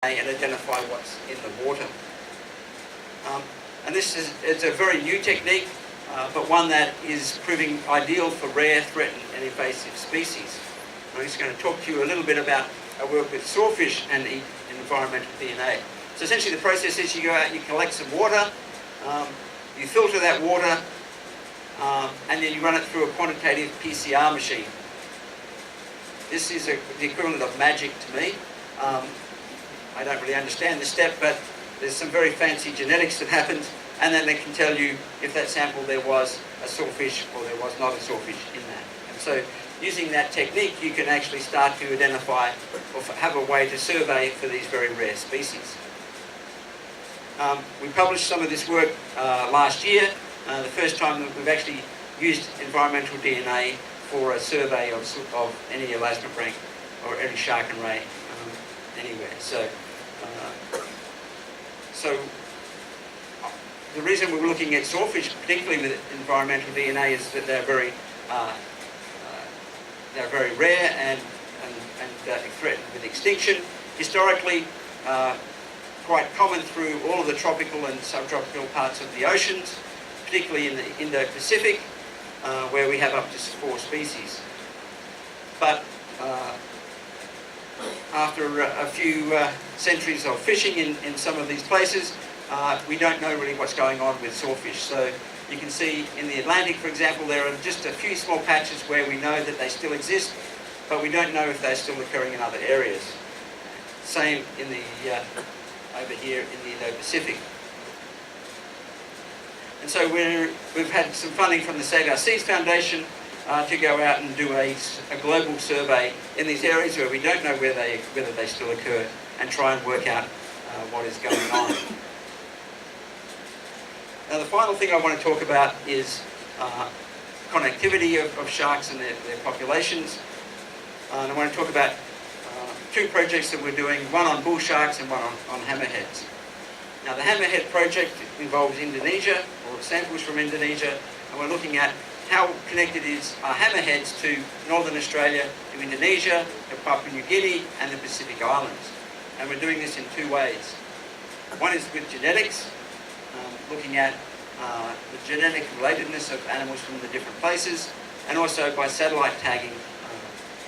and identify what's in the water. And this is a very new technique, but one that is proving ideal for rare, threatened and invasive species. I'm just going to talk to you a little bit about our work with sawfish and environmental DNA. So essentially the process is you go out, you collect some water, you filter that water, and then you run it through a quantitative PCR machine. This is the equivalent of magic to me. I don't really understand this step, but there's some very fancy genetics that happens, and then they can tell you if that sample there was a sawfish or there was not a sawfish in that. And so using that technique, you can actually start to identify or have a way to survey for these very rare species. We published some of this work last year, the first time that we've actually used environmental DNA for a survey of any Elasmobranch or any shark and ray anywhere. So the reason we're looking at sawfish, particularly with environmental DNA, is that they're very rare and threatened with extinction. Historically, quite common through all of the tropical and subtropical parts of the oceans, particularly in the Indo-Pasifik, where we have up to 4 species. But after a few centuries of fishing in some of these places, we don't know really what's going on with sawfish. So you can see in the Atlantic, for example, there are just a few small patches where we know that they still exist, but we don't know if they're still occurring in other areas. Same in the over here in the Indo-Pacific. And so we've had some funding from the Save Our Seas Foundation to go out and do a global survey in these areas where we don't know whether they still occur, and try and work out what is going on. Now the final thing I want to talk about is connectivity of sharks and their populations. And I want to talk about 2 projects that we're doing, one on bull sharks and one on hammerheads. Now the hammerhead project involves Indonesia, or samples from Indonesia, and we're looking at how connected are hammerheads to northern Australia, to Indonesia, to Papua New Guinea and the Pacific Islands. And we're doing this in 2 ways. One is with genetics, looking at the genetic relatedness of animals from the different places, and also by satellite tagging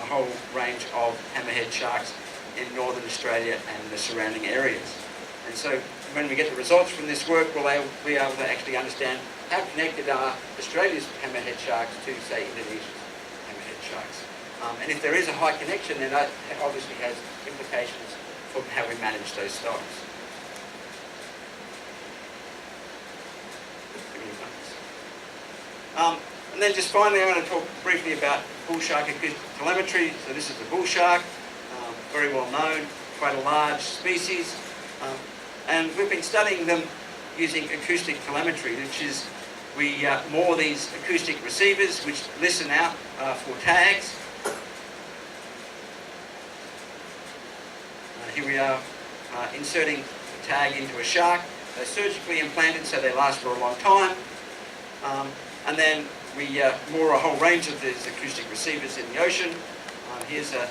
a whole range of hammerhead sharks in northern Australia and the surrounding areas. And so when we get the results from this work, we'll be able to actually understand how connected are Australia's hammerhead sharks to, say, Indonesia's hammerhead sharks. And if there is a high connection, then that obviously has implications for how we manage those stocks. And then just finally, I want to talk briefly about bull shark acoustic telemetry. So this is the bull shark, very well known, quite a large species. And we've been studying them using acoustic telemetry, which is we moor these acoustic receivers which listen out for tags. Here we are inserting a tag into a shark. They're surgically implanted so they last for a long time. And then we moor a whole range of these acoustic receivers in the ocean. Here's a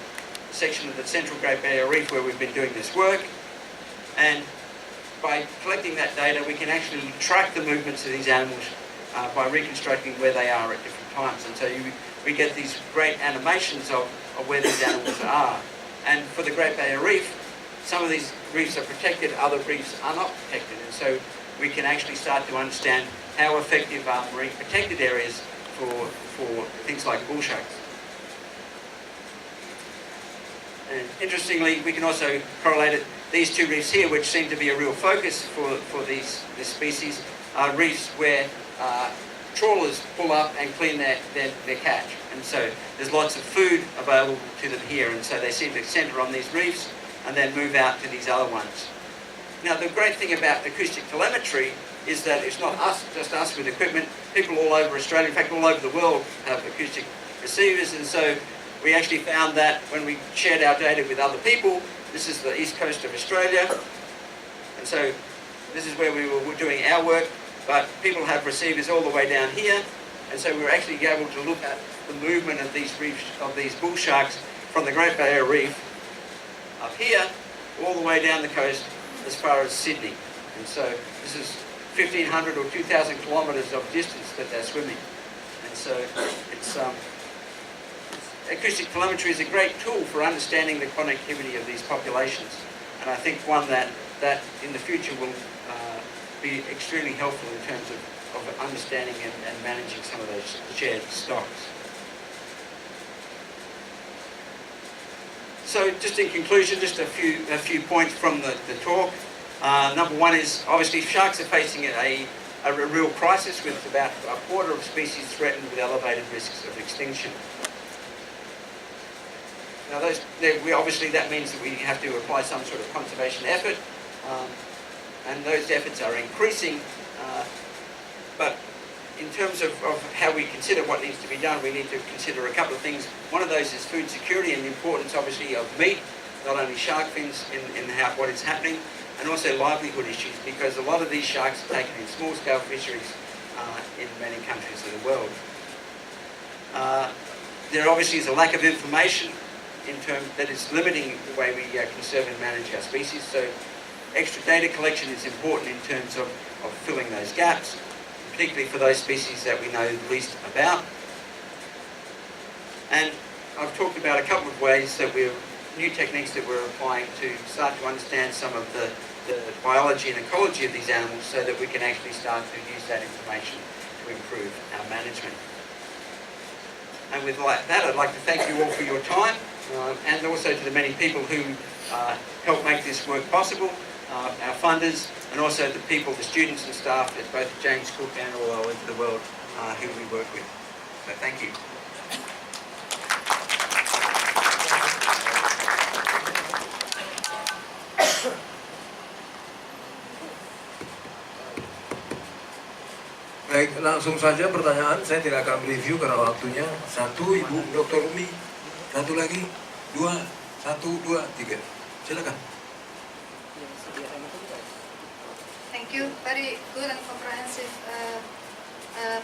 section of the Central Great Barrier Reef where we've been doing this work. And by collecting that data, we can actually track the movements of these animals by reconstructing where they are at different times. And so we get these great animations of where these animals are. And for the Great Barrier Reef, some of these reefs are protected, other reefs are not protected. And so we can actually start to understand how effective are marine protected areas for things like bull sharks. And interestingly, we can also correlate it. These 2 reefs here, which seem to be a real focus for this species, are reefs where trawlers pull up and clean their catch. And so there's lots of food available to them here, and so they seem to centre on these reefs and then move out to these other ones. Now the great thing about acoustic telemetry is that it's not just us with equipment. People all over Australia, in fact all over the world, have acoustic receivers, and so we actually found that when we shared our data with other people. This is the east coast of Australia, and so this is where we were doing our work, but people have receivers all the way down here, and so we were actually able to look at the movement of these reefs, of these bull sharks from the Great Barrier Reef up here all the way down the coast as far as Sydney. And so this is 1,500 or 2,000 kilometres of distance that they're swimming. And so it's acoustic telemetry is a great tool for understanding the connectivity of these populations. And I think one that in the future will be extremely helpful in terms of understanding and managing some of those shared stocks. So just in conclusion, just a few points from the talk. Number one is obviously sharks are facing a real crisis with about a quarter of species threatened with elevated risks of extinction. Now obviously that means that we have to apply some sort of conservation effort, and those efforts are increasing, but in terms of how we consider what needs to be done, we need to consider a couple of things. One of those is food security and the importance obviously of meat, not only shark fins in what is happening, and also livelihood issues, because a lot of these sharks are taken in small-scale fisheries in many countries of the world. There obviously is a lack of information in terms that is limiting the way we conserve and manage our species. So extra data collection is important in terms of filling those gaps, particularly for those species that we know the least about. And I've talked about a couple of ways that new techniques that we're applying to start to understand some of the biology and ecology of these animals, so that we can actually start to use that information to improve our management. And with that, I'd like to thank you all for your time, and also to the many people who helped make this work possible, our funders, and also the people, the students and staff at both James Cook and all over the world who we work with. So thank you. Baik, langsung saja pertanyaan. Saya tidak akan review karena waktunya. 1, Ibu Dr. Umi. 1 lagi. 2, 1, 2, 3. Silakan. Thank you. Very good and comprehensive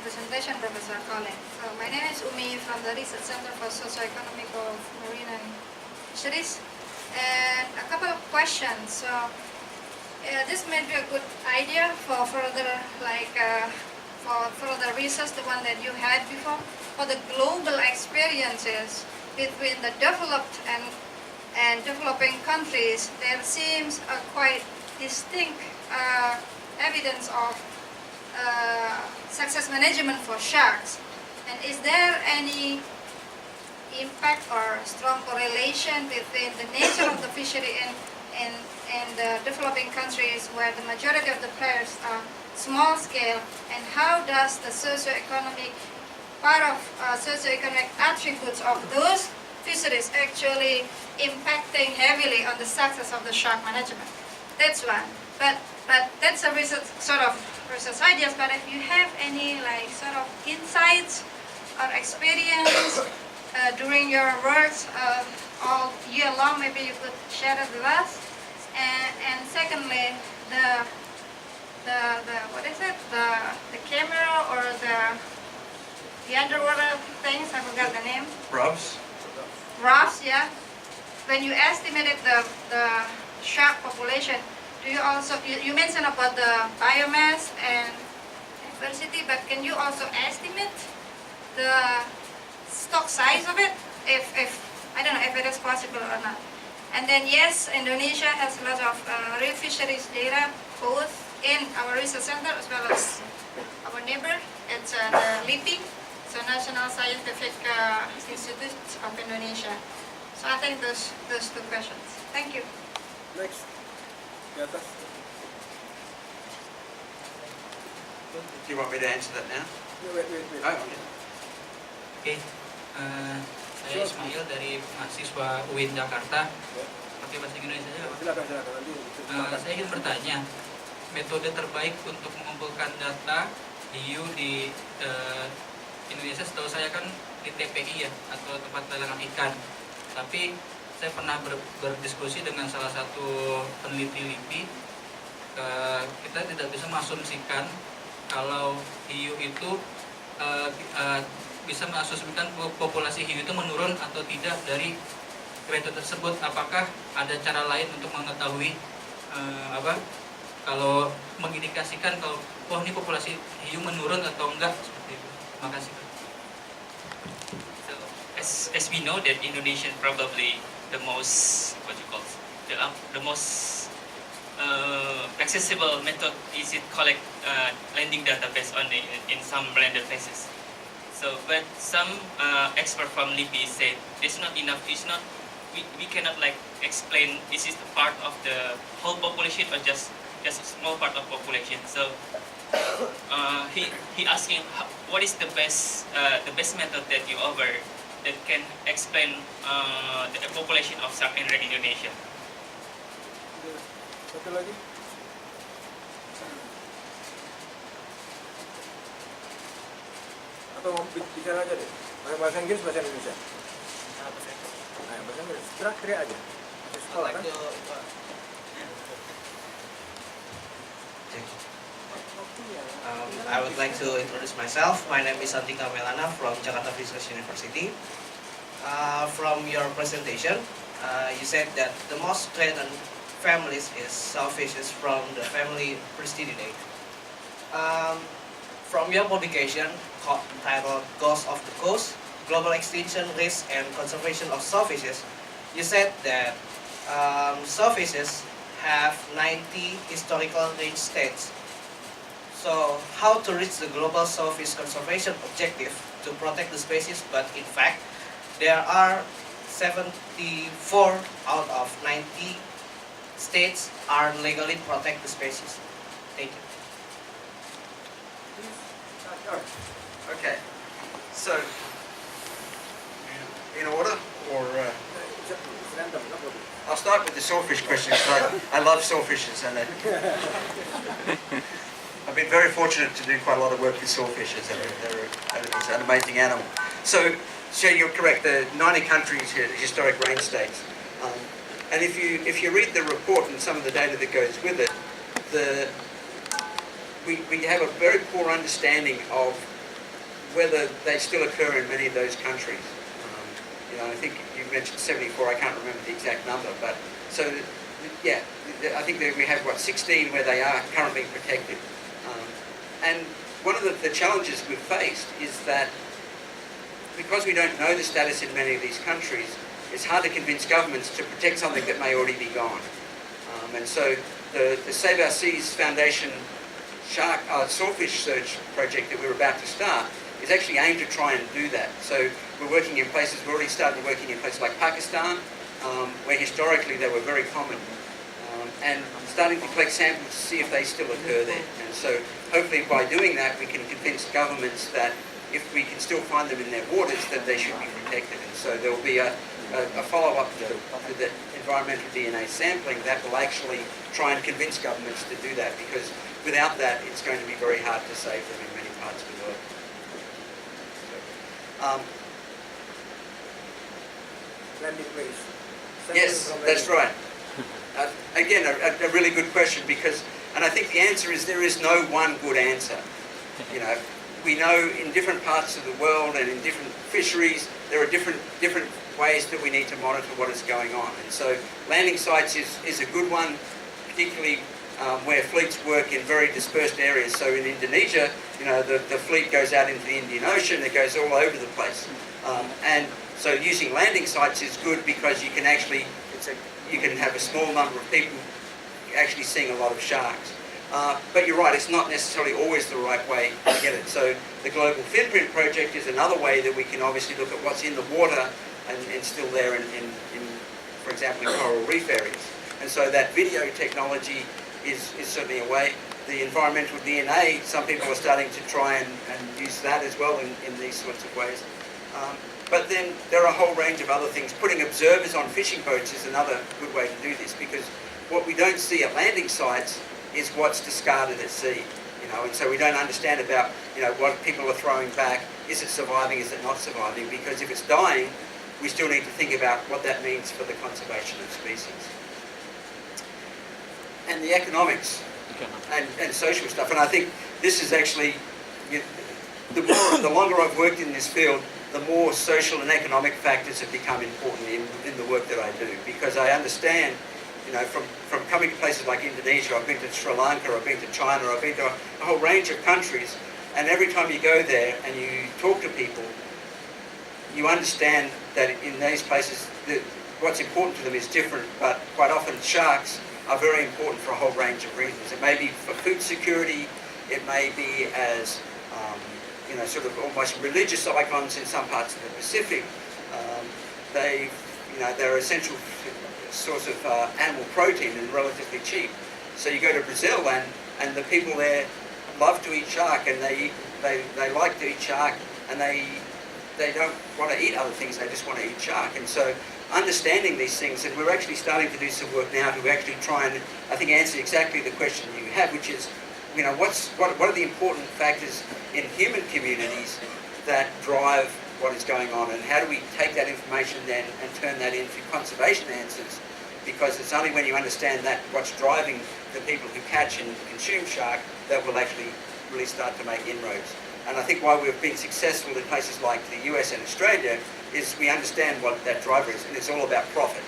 presentation, Professor Colin. So my name is Umi from the Research Center for Socioeconomic of Marine and Fisheries. And a couple of questions. So this may be a good idea for further, for further research, the one that you had before, for the global experiences between the developed and developing countries. There seems a quite distinct evidence of success management for sharks. And is there any impact or strong correlation between the nature of the fishery in the developing countries, where the majority of the players are small scale, and how does the socioeconomic part of socioeconomic attributes of those fisheries actually impacting heavily on the success of the shark management? That's one. But that's a sort of research ideas. But if you have any sort of insights or experience during your works all year long, maybe you could share it with us. And secondly, the what is it? The camera or the underwater things, I forgot the name. Props. RAFs, yeah. When you estimated the shark population, do you also, you mentioned about the biomass and diversity, but can you also estimate the stock size of it? If I don't know if it is possible or not. And then yes, Indonesia has a lot of reef fisheries data, both in our research center as well as our neighbor. It's the LIPI, so National Scientific Institute of Indonesia. So I think those two questions. Thank you. Next. Di atas. Do you want me to answer that now? Wait. Oh, okay. Oke, saya Ismail dari mahasiswa UIN Jakarta. Pakai bahasa Indonesia aja. Silakan nanti. Saya ingin bertanya, metode terbaik untuk mengumpulkan data hiu di Indonesia, setahu saya kan di TPI ya, atau tempat pelelangan ikan. Tapi saya pernah berdiskusi dengan salah satu peneliti LIPI. Kita tidak bisa mengasumsikan kalau hiu itu bisa mengasumsikan populasi hiu itu menurun atau tidak dari metode tersebut, apakah ada cara lain untuk mengetahui kalau mengindikasikan kalau ini populasi hiu menurun atau enggak seperti itu. Terima kasih. So, as we know that Indonesian probably the most the most accessible method is it collect landing database only in some landed places. So, but some expert from LIPI said it's not enough. We cannot like explain this is the part of the whole population or just a small part of population. So he asking what is the best method that you offer that can explain the population of shark and ray in Indonesia. Satu lagi. Atau mau bicara aja deh. Pakai bahasa Inggris, bahasa Indonesia. Nah, bahasa Inggris. Teriak aja. Di sekolah kan? I would like to introduce myself. My name is Santika Melana from Jakarta Business University. From your presentation, you said that the most threatened families is shellfishes from the family Berristidae. From your publication titled Ghosts of the Coast, Global Extinction Risk and Conservation of Shellfishes, you said that shellfishes have 90 historical range states. So, how to reach the global shellfish conservation objective to protect the species, but in fact, there are 74 out of 90 states are legally protect the species. Thank you. Okay, so in order, or I'll start with the swordfish question because I love swordfishes, and I've been very fortunate to do quite a lot of work with swordfishes, and it's an amazing animal. So you're correct. The 90 countries historic range states, and if you read the report and some of the data that goes with it, we have a very poor understanding of whether they still occur in many of those countries. I think you mentioned 74. I can't remember the exact number, but so yeah, I think that we have 16 where they are currently protected. And one of the challenges we've faced is that because we don't know the status in many of these countries, it's hard to convince governments to protect something that may already be gone. And so the Save Our Seas Foundation swordfish search project that we're about to start is actually aimed to try and do that. So we're working in places, we're already started working in places like Pakistan, where historically they were very common, and starting to collect samples to see if they still occur there. And so hopefully by doing that we can convince governments that if we can still find them in their waters, that they should be protected. And so there will be a follow-up to the environmental DNA sampling that will actually try and convince governments to do that, because without that it's going to be very hard to save them in many parts of the world. Landing place. Yes, that's right. Again, a really good question, because, and I think the answer is there is no one good answer. We know in different parts of the world and in different fisheries, there are different ways that we need to monitor what is going on. And so landing sites is a good one, particularly where fleets work in very dispersed areas. So in Indonesia, the fleet goes out into the Indian Ocean, it goes all over the place. And so using landing sites is good because you can actually, you can have a small number of people actually seeing a lot of sharks. But you're right, it's not necessarily always the right way to get it. So the Global Finprint Project is another way that we can obviously look at what's in the water and still there in, for example, in coral reef areas. And so that video technology is certainly a way. The environmental DNA, some people are starting to try and use that as well in these sorts of ways. But then there are a whole range of other things. Putting observers on fishing boats is another good way to do this, because what we don't see at landing sites is what's discarded at sea. And so we don't understand about what people are throwing back. Is it surviving? Is it not surviving? Because if it's dying, we still need to think about what that means for the conservation of species. And the economics and social stuff. And I think this is actually, the longer I've worked in this field, the more social and economic factors have become important in the work that I do, because I understand, from coming to places like Indonesia, I've been to Sri Lanka, I've been to China, I've been to a whole range of countries, and every time you go there and you talk to people, you understand that in these places, what's important to them is different, but quite often sharks are very important for a whole range of reasons. It may be for food security, it may be as sort of almost religious icons in some parts of the Pacific. They're essential source of animal protein and relatively cheap. So you go to Brazil and the people there love to eat shark, and they like to eat shark, and they don't want to eat other things, they just want to eat shark. And so understanding these things, and we're actually starting to do some work now to actually try and, I think, answer exactly the question you have, which is, what are the important factors in human communities that drive what is going on, and how do we take that information then and turn that into conservation answers? Because it's only when you understand that what's driving the people who catch and consume shark that will actually really start to make inroads. And I think why we've been successful in places like the US and Australia is we understand what that driver is, and it's all about profit.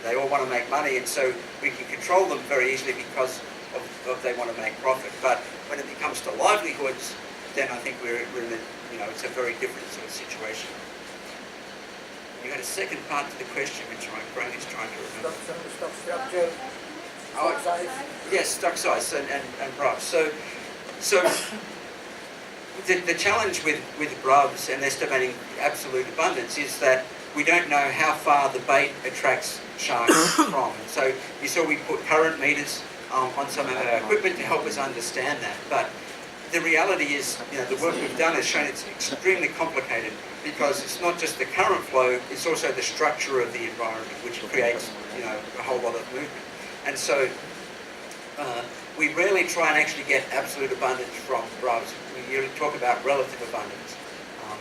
They all want to make money, and so we can control them very easily because of they want to make profit. But when it comes to livelihoods, then I think we're in a, it's a very different sort of situation. You had a second part to the question, which my brain is trying to remember. Stock structure, stock size. Yes, stock size and brubs. So the challenge with brubs and estimating absolute abundance is that we don't know how far the bait attracts sharks from. And so you saw we put current meters on some of our equipment to help us understand that. But the reality is, the work we've done has shown it's extremely complicated, because it's not just the current flow, it's also the structure of the environment, which creates, a whole lot of movement. And so we rarely try and actually get absolute abundance from brubs. We usually talk about relative abundance.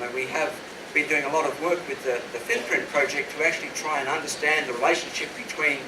And we have been doing a lot of work with the Finprint project to actually try and understand the relationship between